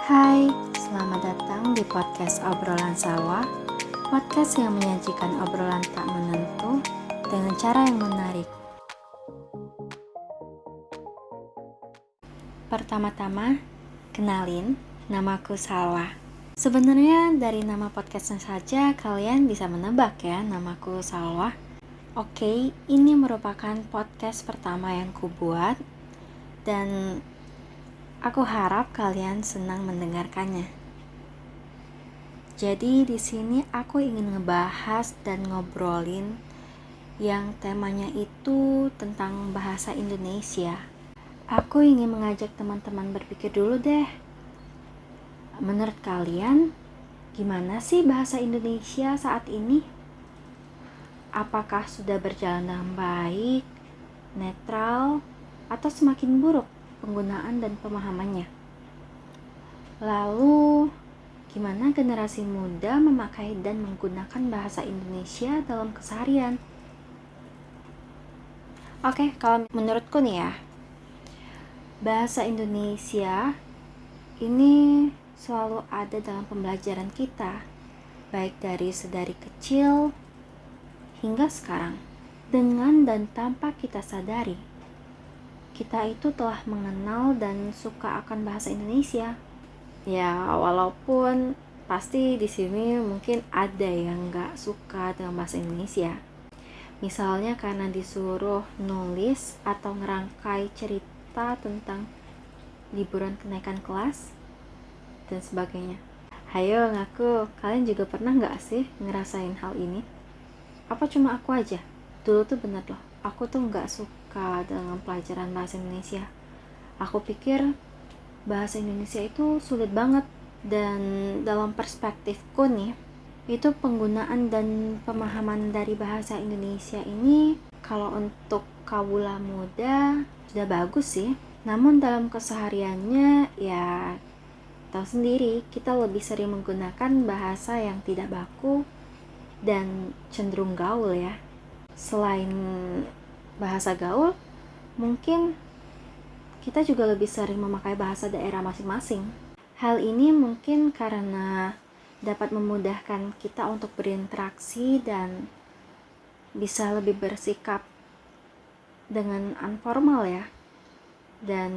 Hai, selamat datang di podcast Obrolan Sawah. Podcast yang menyajikan obrolan tak menentu dengan cara yang menarik. Pertama-tama, kenalin, namaku Salwa. Sebenarnya dari nama podcastnya saja kalian bisa menebak ya, namaku Salwa. Oke, ini merupakan podcast pertama yang kubuat dan aku harap kalian senang mendengarkannya. Jadi di sini aku ingin ngebahas dan ngobrolin yang temanya itu tentang bahasa Indonesia. Aku ingin mengajak teman-teman berpikir dulu deh. Menurut kalian, gimana sih bahasa Indonesia saat ini? Apakah sudah berjalan dengan baik, netral, atau semakin buruk penggunaan dan pemahamannya? Lalu, gimana generasi muda memakai dan menggunakan bahasa Indonesia dalam keseharian? Oke, kalau menurutku nih ya, bahasa Indonesia ini selalu ada dalam pembelajaran kita, baik dari sedari kecil hingga sekarang. Dengan dan tanpa kita sadari, kita itu telah mengenal dan suka akan bahasa Indonesia. Ya, walaupun pasti di sini mungkin ada yang nggak suka dengan bahasa Indonesia. Misalnya karena disuruh nulis atau ngerangkai cerita tentang liburan kenaikan kelas dan sebagainya. Hayo ngaku, kalian juga pernah nggak sih ngerasain hal ini? Apa cuma aku aja? Dulu tuh bener loh, aku tuh nggak suka dengan pelajaran bahasa Indonesia. Aku pikir bahasa Indonesia itu sulit banget, dan dalam perspektifku nih, itu penggunaan dan pemahaman dari bahasa Indonesia ini kalau untuk kawula muda sudah bagus sih. Namun dalam kesehariannya ya tahu sendiri, kita lebih sering menggunakan bahasa yang tidak baku dan cenderung gaul ya. Selain bahasa gaul, mungkin kita juga lebih sering memakai bahasa daerah masing-masing. Hal ini mungkin karena dapat memudahkan kita untuk berinteraksi dan bisa lebih bersikap dengan informal ya. Dan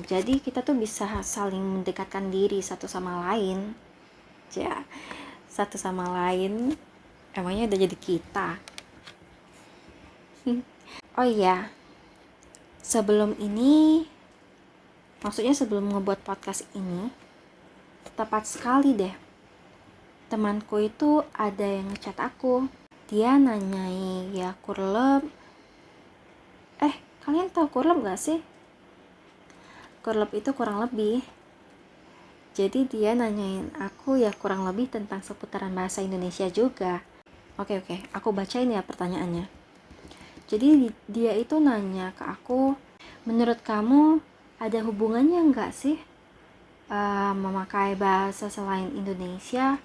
jadi kita tuh bisa saling mendekatkan diri satu sama lain. Ya, satu sama lain emangnya udah jadi kita. Oh iya, sebelum ngebuat podcast ini, tepat sekali deh, temanku itu ada yang ngechat aku. Dia nanyai ya kurleb. Kalian tahu kurleb gak sih? Kurleb itu kurang lebih. Jadi dia nanyain aku ya kurang lebih tentang seputaran bahasa Indonesia juga. Oke, aku bacain ya pertanyaannya. Jadi dia itu nanya ke aku, menurut kamu ada hubungannya nggak sih memakai bahasa selain Indonesia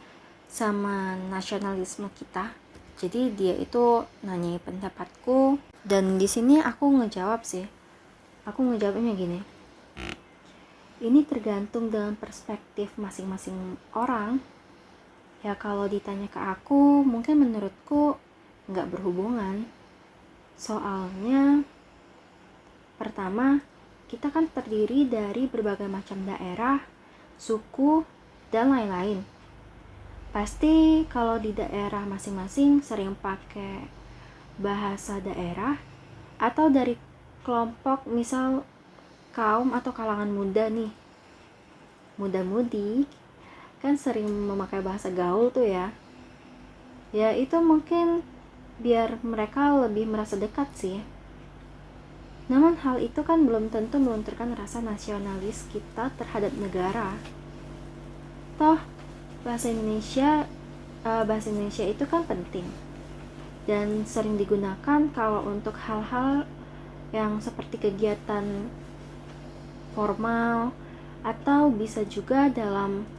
sama nasionalisme kita? Jadi dia itu nanya pendapatku, dan di sini aku ngejawab sih. Aku ngejawabnya gini. Ini tergantung dengan perspektif masing-masing orang. Ya kalau ditanya ke aku, mungkin menurutku nggak berhubungan. Soalnya pertama, kita kan terdiri dari berbagai macam daerah, suku, dan lain-lain. Pasti kalau di daerah masing-masing sering pakai bahasa daerah, atau dari kelompok misal kaum atau kalangan muda nih, muda-mudi kan sering memakai bahasa gaul tuh ya. Ya itu mungkin biar mereka lebih merasa dekat sih. Namun hal itu kan belum tentu melunturkan rasa nasionalis kita terhadap negara. Toh bahasa Indonesia itu kan penting dan sering digunakan kalau untuk hal-hal yang seperti kegiatan formal, atau bisa juga dalam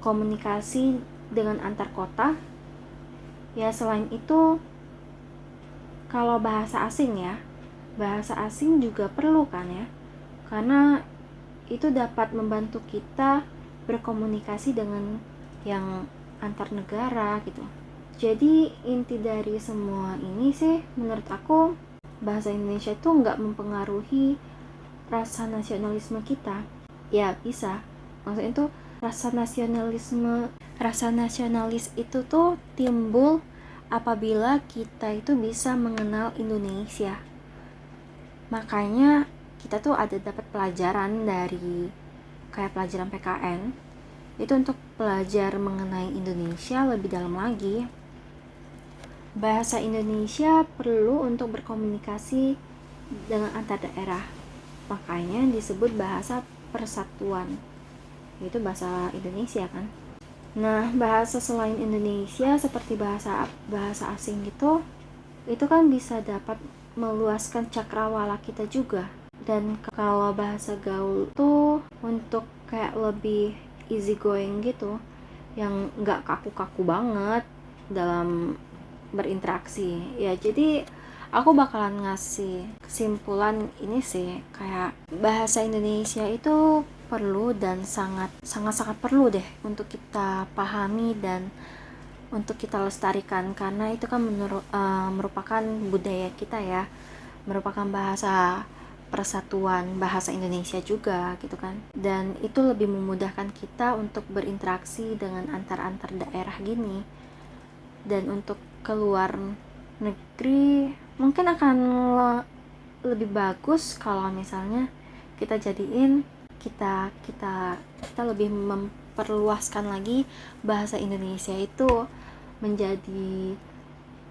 komunikasi dengan antar kota. Ya selain itu, kalau bahasa asing juga perlu kan ya, karena itu dapat membantu kita berkomunikasi dengan yang antar negara gitu. Jadi inti dari semua ini sih menurut aku, bahasa Indonesia itu nggak mempengaruhi rasa nasionalisme kita. Ya bisa, maksudnya itu rasa nasionalis itu tuh timbul apabila kita itu bisa mengenal Indonesia. Makanya kita tuh ada dapat pelajaran dari kayak pelajaran PKN itu untuk belajar mengenai Indonesia lebih dalam lagi. Bahasa Indonesia perlu untuk berkomunikasi dengan antar daerah, makanya disebut bahasa persatuan, yaitu bahasa Indonesia kan. Nah, bahasa selain Indonesia seperti bahasa asing gitu, itu kan bisa dapat meluaskan cakrawala kita juga. Dan kalau bahasa gaul tuh untuk kayak lebih easy going gitu, yang nggak kaku-kaku banget dalam berinteraksi. Ya jadi aku bakalan ngasih kesimpulan ini sih, kayak bahasa Indonesia itu perlu dan sangat perlu deh untuk kita pahami dan untuk kita lestarikan, karena itu kan merupakan budaya kita ya, merupakan bahasa persatuan, bahasa Indonesia juga gitu kan, dan itu lebih memudahkan kita untuk berinteraksi dengan antar daerah gini. Dan untuk keluar negeri mungkin akan lebih bagus kalau misalnya kita jadiin kita lebih memperluaskan lagi bahasa Indonesia itu menjadi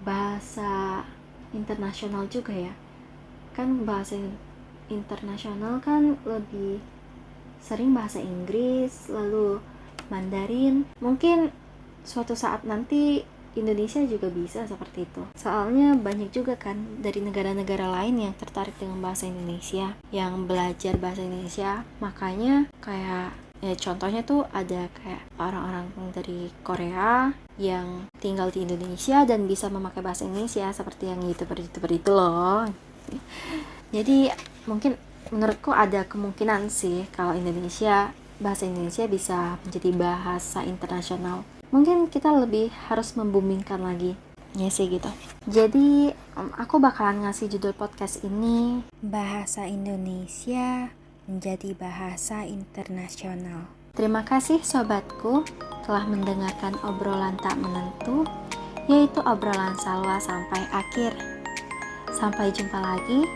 bahasa internasional juga ya. Kan bahasa internasional kan lebih sering bahasa Inggris, lalu Mandarin. Mungkin suatu saat nanti Indonesia juga bisa seperti itu. Soalnya banyak juga kan dari negara-negara lain yang tertarik dengan bahasa Indonesia, yang belajar bahasa Indonesia. Makanya kayak contohnya tuh ada kayak orang-orang dari Korea yang tinggal di Indonesia dan bisa memakai bahasa Indonesia, seperti yang YouTuber itu loh. Jadi mungkin menurutku ada kemungkinan sih kalau bahasa Indonesia bisa menjadi bahasa internasional. Mungkin kita lebih harus membumingkan lagi, ya sih gitu. Jadi aku bakalan ngasih judul podcast ini Bahasa Indonesia Menjadi Bahasa Internasional. Terima kasih sobatku telah mendengarkan obrolan tak menentu, yaitu obrolan Salwa sampai akhir. Sampai jumpa lagi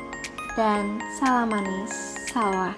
dan salam manis Salwa.